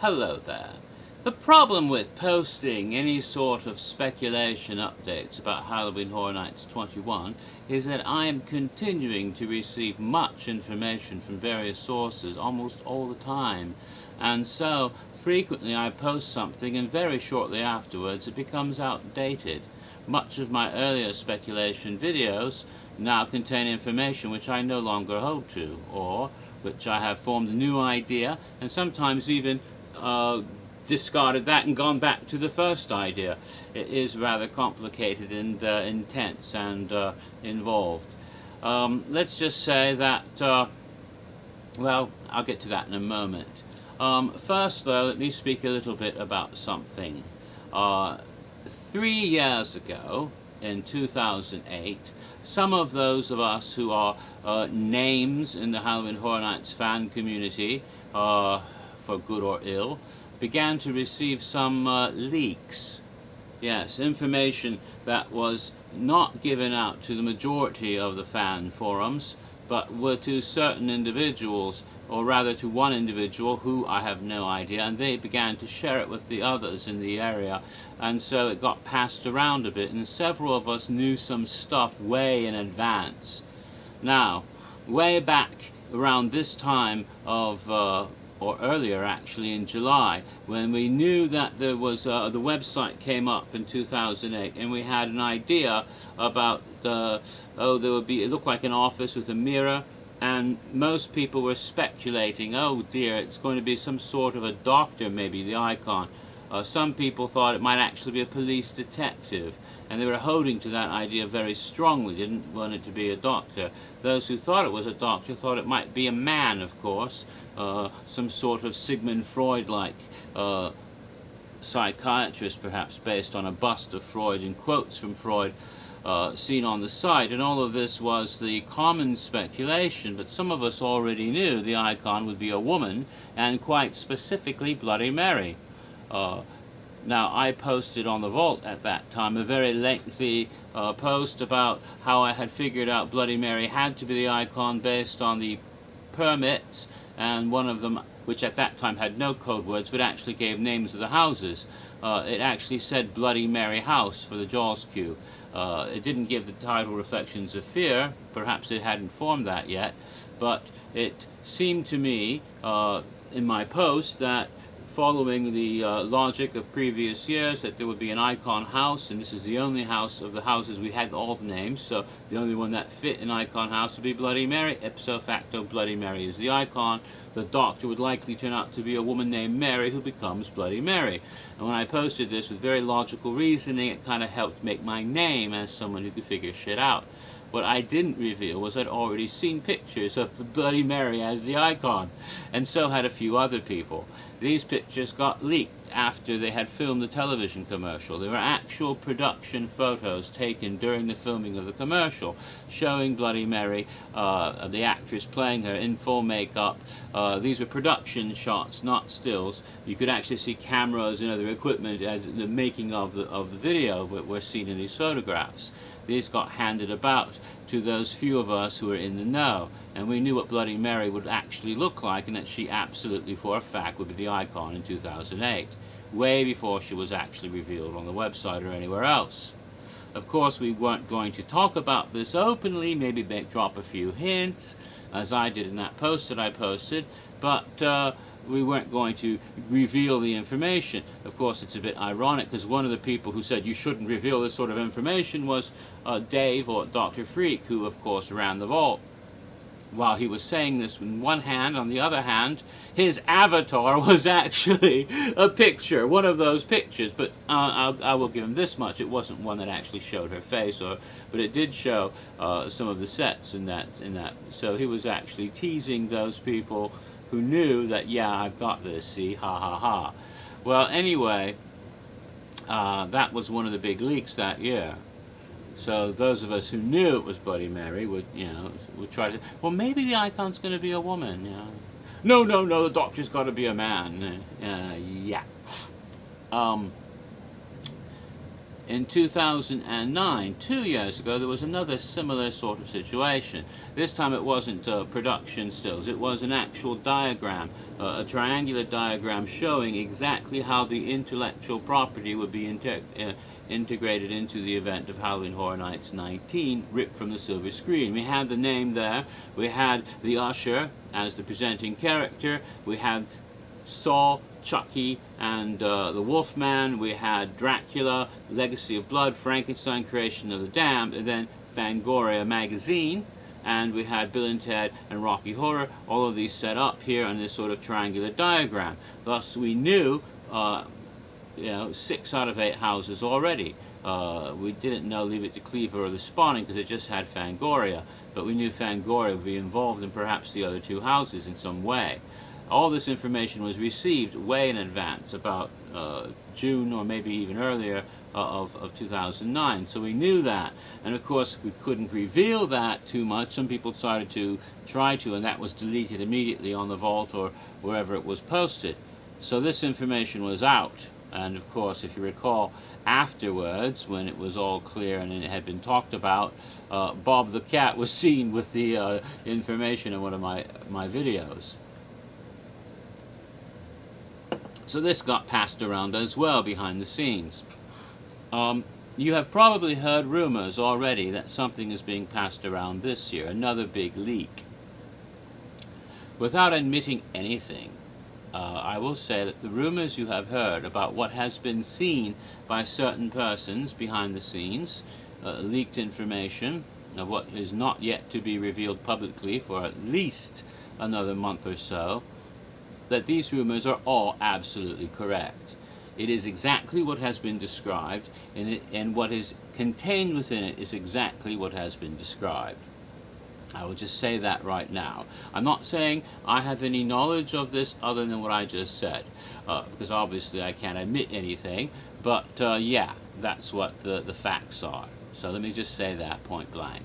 Hello there. The problem with posting any sort of speculation updates about Halloween Horror Nights 21 is that I am continuing to receive much information from various sources almost all the time, and so frequently I post something and very shortly afterwards it becomes outdated. Much of my earlier speculation videos now contain information which I no longer hold to, or which I have formed a new idea and sometimes even discarded that and gone back to the first idea. It is rather complicated and intense and involved. Let's just say that, well, I'll get to that in a moment. First though, let me speak a little bit about something. 3 years ago, in 2008, some of those of us who are names in the Halloween Horror Nights fan community, for good or ill, began to receive some leaks. Yes, information that was not given out to the majority of the fan forums, but were to certain individuals, or rather to one individual who I have no idea, and they began to share it with the others in the area, and so it got passed around a bit, and several of us knew some stuff way in advance. Now, way back around this time of or earlier actually, in July, when we knew that there was the website came up in 2008, and we had an idea about there would be, it looked like an office with a mirror, and most people were speculating, oh dear, it's going to be some sort of a doctor, maybe, the icon. Some people thought it might actually be a police detective, and they were holding to that idea very strongly, didn't want it to be a doctor. Those who thought it was a doctor thought it might be a man, of course, some sort of Sigmund Freud-like psychiatrist, perhaps based on a bust of Freud and quotes from Freud seen on the site. And all of this was the common speculation, but some of us already knew the icon would be a woman, and quite specifically Bloody Mary. Now, I posted on the Vault at that time a very lengthy post about how I had figured out Bloody Mary had to be the icon based on the permits, and one of them, which at that time had no code words, but actually gave names of the houses. It actually said Bloody Mary House for the Jaws queue. It didn't give the title Reflections of Fear, perhaps it hadn't formed that yet, but it seemed to me in my post that following the logic of previous years, that there would be an icon house, and this is the only house of the houses we had all the names, so the only one that fit an icon house would be Bloody Mary. Ipso facto, Bloody Mary is the icon. The doctor would likely turn out to be a woman named Mary who becomes Bloody Mary. And when I posted this with very logical reasoning, it kind of helped make my name as someone who could figure shit out. What I didn't reveal was I'd already seen pictures of the Bloody Mary as the icon, and so had a few other people. These pictures got leaked after they had filmed the television commercial. They were actual production photos taken during the filming of the commercial, showing Bloody Mary, the actress playing her in full makeup. These were production shots, not stills. You could actually see cameras and other equipment as the making of the video were seen in these photographs. These got handed about to those few of us who were in the know, and we knew what Bloody Mary would actually look like, and that she absolutely for a fact would be the icon in 2008, way before she was actually revealed on the website or anywhere else. Of course, we weren't going to talk about this openly, maybe drop a few hints, as I did in that post that I posted, but we weren't going to reveal the information. Of course, it's a bit ironic, because one of the people who said you shouldn't reveal this sort of information was Dave, or Dr. Freak, who of course ran the Vault. While he was saying this in one hand, on the other hand, his avatar was actually a picture, one of those pictures, but I will give him this much, it wasn't one that actually showed her face, but it did show some of the sets in that. So he was actually teasing those people who knew that, yeah, I've got this, see, ha ha ha. Well, anyway, that was one of the big leaks that year. So those of us who knew it was Bloody Mary would try to, well, maybe the icon's going to be a woman, No, the doctor's got to be a man. Yeah. In 2009, 2 years ago, there was another similar sort of situation. This time it wasn't production stills, it was an actual diagram, a triangular diagram showing exactly how the intellectual property would be integrated into the event of Halloween Horror Nights 19, ripped from the silver screen. We had the name there, we had the usher as the presenting character, we had Saw, Chucky, and the Wolfman, we had Dracula, Legacy of Blood, Frankenstein, Creation of the Damned, and then Fangoria magazine, and we had Bill and Ted and Rocky Horror, all of these set up here on this sort of triangular diagram. Thus we knew 6 out of 8 houses already. We didn't know Leave It to Cleaver or The Spawning because it just had Fangoria, but we knew Fangoria would be involved in perhaps the other 2 houses in some way. All this information was received way in advance, about June or maybe even earlier of 2009. So we knew that, and of course we couldn't reveal that too much. Some people started to try to, and that was deleted immediately on the vault or wherever it was posted. So this information was out, and of course, if you recall, afterwards, when it was all clear and it had been talked about, Bob the Cat was seen with the information in one of my videos. So this got passed around as well behind the scenes. You have probably heard rumors already that something is being passed around this year, another big leak. Without admitting anything, I will say that the rumors you have heard about what has been seen by certain persons behind the scenes, leaked information of what is not yet to be revealed publicly for at least another month or so, that these rumors are all absolutely correct. It is exactly what has been described, and what is contained within it is exactly what has been described. I will just say that right now. I'm not saying I have any knowledge of this other than what I just said, because obviously I can't admit anything, but yeah, that's what the facts are. So let me just say that point blank.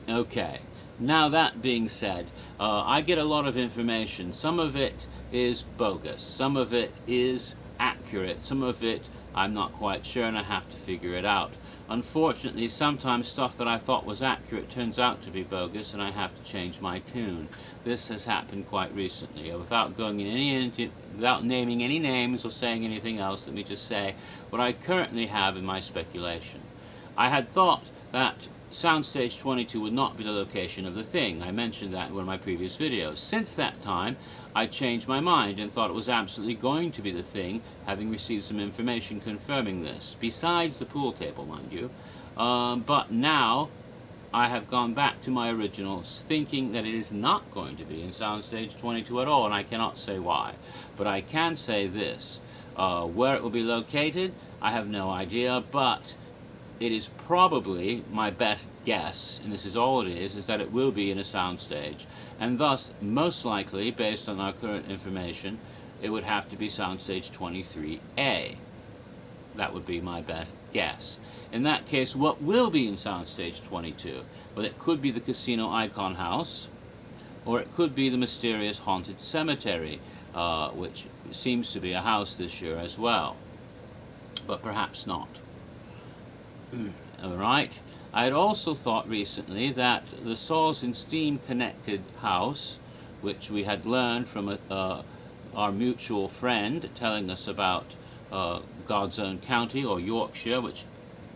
Okay. Now that being said, I get a lot of information. Some of it is bogus, some of it is accurate, some of it I'm not quite sure and I have to figure it out. Unfortunately, sometimes stuff that I thought was accurate turns out to be bogus and I have to change my tune. This has happened quite recently. Without going in without naming any names or saying anything else, let me just say what I currently have in my speculation. I had thought that Soundstage 22 would not be the location of the thing. I mentioned that in one of my previous videos. Since that time, I changed my mind and thought it was absolutely going to be the thing, having received some information confirming this, besides the pool table, mind you. But now, I have gone back to my originals, thinking that it is not going to be in Soundstage 22 at all, and I cannot say why. But I can say this. Where it will be located, I have no idea, but it is probably my best guess, and this is all it is that it will be in a soundstage, and thus, most likely, based on our current information, it would have to be Soundstage 23A. That would be my best guess. In that case, what will be in Soundstage 22? Well, it could be the Casino Icon House, or it could be the mysterious Haunted Cemetery, which seems to be a house this year as well, but perhaps not. Alright, I had also thought recently that the Saws and Steam connected house, which we had learned from our mutual friend telling us about God's Own County, or Yorkshire, which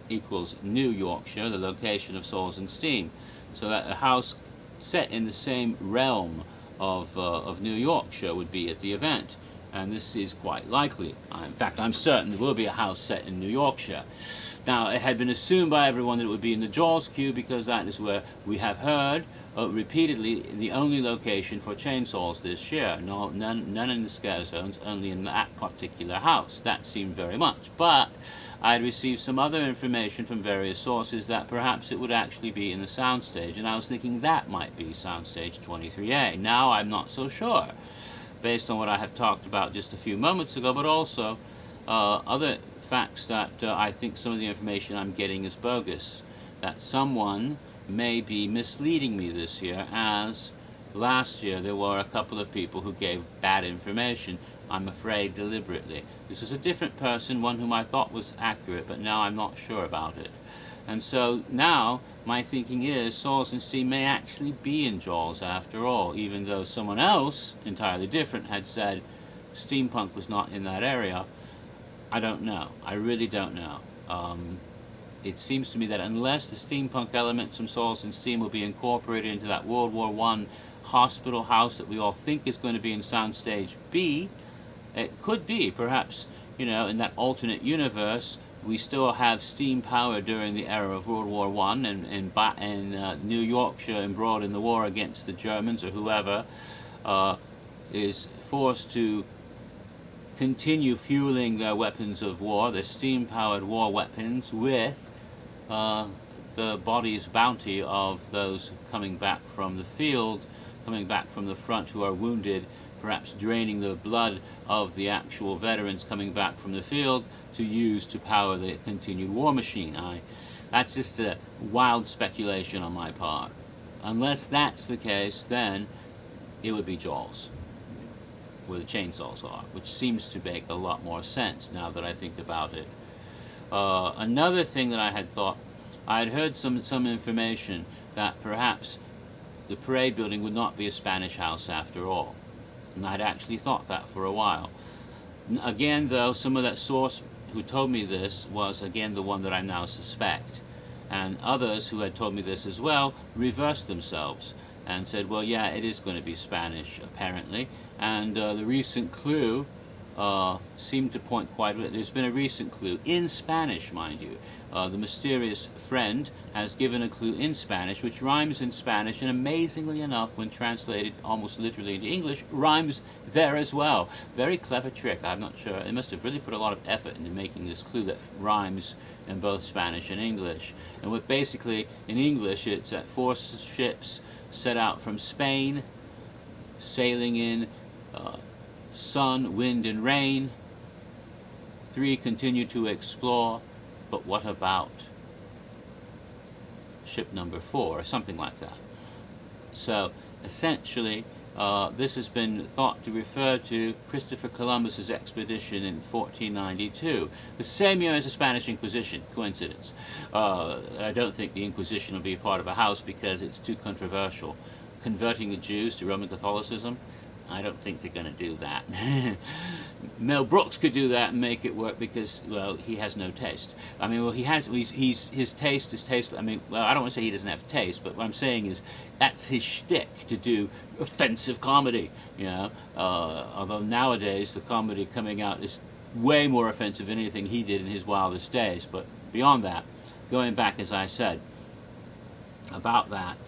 equals New Yorkshire, the location of Saws and Steam. So that a house set in the same realm of New Yorkshire would be at the event. And this is quite likely. In fact, I'm certain there will be a house set in New Yorkshire. Now, it had been assumed by everyone that it would be in the Jaws queue because that is where we have heard repeatedly the only location for chainsaws this year. No, none in the scare zones, only in that particular house. That seemed very much. But I had received some other information from various sources that perhaps it would actually be in the soundstage, and I was thinking that might be Soundstage 23A. Now I'm not so sure, based on what I have talked about just a few moments ago, but also other facts that I think some of the information I'm getting is bogus, that someone may be misleading me this year, as last year there were a couple of people who gave bad information I'm afraid deliberately. This is a different person, one whom I thought was accurate, but now I'm not sure about it. And so now my thinking is Saws and Steam may actually be in Jaws after all, even though someone else, entirely different, had said steampunk was not in that area. I don't know. I really don't know. It seems to me that unless the steampunk elements from Saws and Steam will be incorporated into that World War I hospital house that we all think is going to be in Soundstage B, it could be, perhaps, you know, in that alternate universe, we still have steam power during the era of World War I, and New Yorkshire embroiled in the war against the Germans or whoever is forced to continue fueling their weapons of war, their steam-powered war weapons, with the body's bounty of those coming back from the field, coming back from the front who are wounded, perhaps draining the blood of the actual veterans coming back from the field to use to power the continued war machine. That's just a wild speculation on my part. Unless that's the case, then it would be Jaws, where the chainsaws are, which seems to make a lot more sense now that I think about it. Another thing that I had thought, I had heard some information that perhaps the parade building would not be a Spanish house after all. And I'd actually thought that for a while. Again, though, some of that source who told me this was, again, the one that I now suspect. And others who had told me this as well reversed themselves and said, well, yeah, it is going to be Spanish, apparently. And the recent clue seemed to point quite a bit. There's been a recent clue, in Spanish, mind you. The mysterious friend has given a clue in Spanish, which rhymes in Spanish, and amazingly enough, when translated almost literally into English, rhymes there as well. Very clever trick. I'm not sure. They must have really put a lot of effort into making this clue that rhymes in both Spanish and English. And what basically, in English, it's that 4 ships set out from Spain, sailing in sun, wind, and rain. 3 continue to explore, but what about ship number 4, or something like that? So, essentially, this has been thought to refer to Christopher Columbus's expedition in 1492, the same year as the Spanish Inquisition. Coincidence. I don't think the Inquisition will be a part of a house because it's too controversial. Converting the Jews to Roman Catholicism, I don't think they're going to do that. Mel Brooks could do that and make it work because, well, he has no taste. I mean, well, his taste is tasteless. I mean, well, I don't want to say he doesn't have taste, but what I'm saying is that's his shtick, to do offensive comedy, you know. Although nowadays the comedy coming out is way more offensive than anything he did in his wildest days. But beyond that, going back, as I said, about that,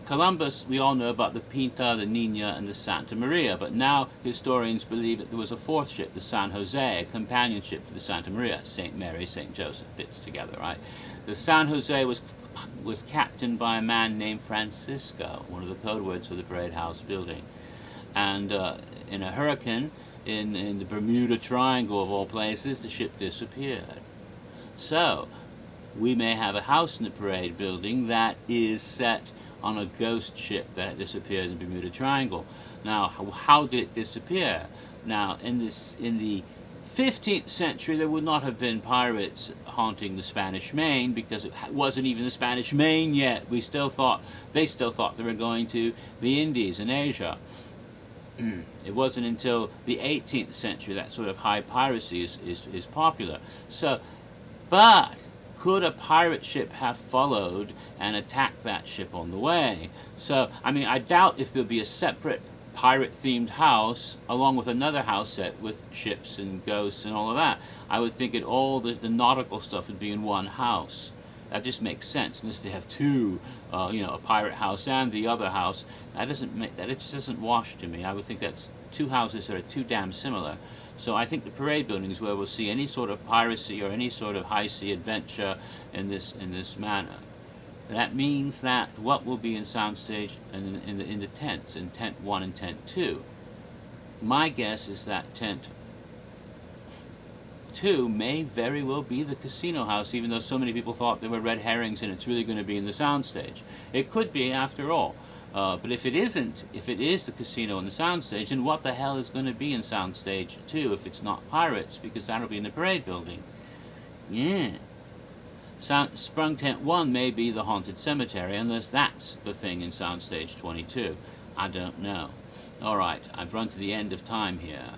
Columbus, we all know about the Pinta, the Nina, and the Santa Maria, but now historians believe that there was a 4th ship, the San Jose, a companion ship to the Santa Maria. St. Mary, St. Joseph fits together, right? The San Jose was captained by a man named Francisco, one of the code words for the Parade House building. And in a hurricane, in the Bermuda Triangle of all places, the ship disappeared. So, we may have a house in the parade building that is set on a ghost ship that disappeared in the Bermuda Triangle. Now, how did it disappear? Now, in the 15th century, there would not have been pirates haunting the Spanish Main because it wasn't even the Spanish Main yet. They still thought they were going to the Indies and Asia. It wasn't until the 18th century that sort of high piracy is popular. So, but could a pirate ship have followed and attacked that ship on the way? So, I mean, I doubt if there'll be a separate pirate-themed house along with another house set with ships and ghosts and all of that. I would think that all the nautical stuff would be in one house. That just makes sense, unless they have 2, you know, a pirate house and the other house. It just doesn't wash to me. I would think that's 2 houses that are too damn similar. So I think the parade building is where we'll see any sort of piracy or any sort of high-sea adventure in this manner. That means that what will be in Soundstage and in the tents, in Tent 1 and Tent 2. My guess is that Tent 2 may very well be the casino house, even though so many people thought they were red herrings and it's really going to be in the Soundstage. It could be, after all. But if it isn't, if it is the casino and the soundstage, then what the hell is going to be in soundstage 2 if it's not pirates? Because that'll be in the parade building. Yeah. Sprung Tent 1 may be the haunted cemetery, unless that's the thing in soundstage 22. I don't know. Alright, I've run to the end of time here.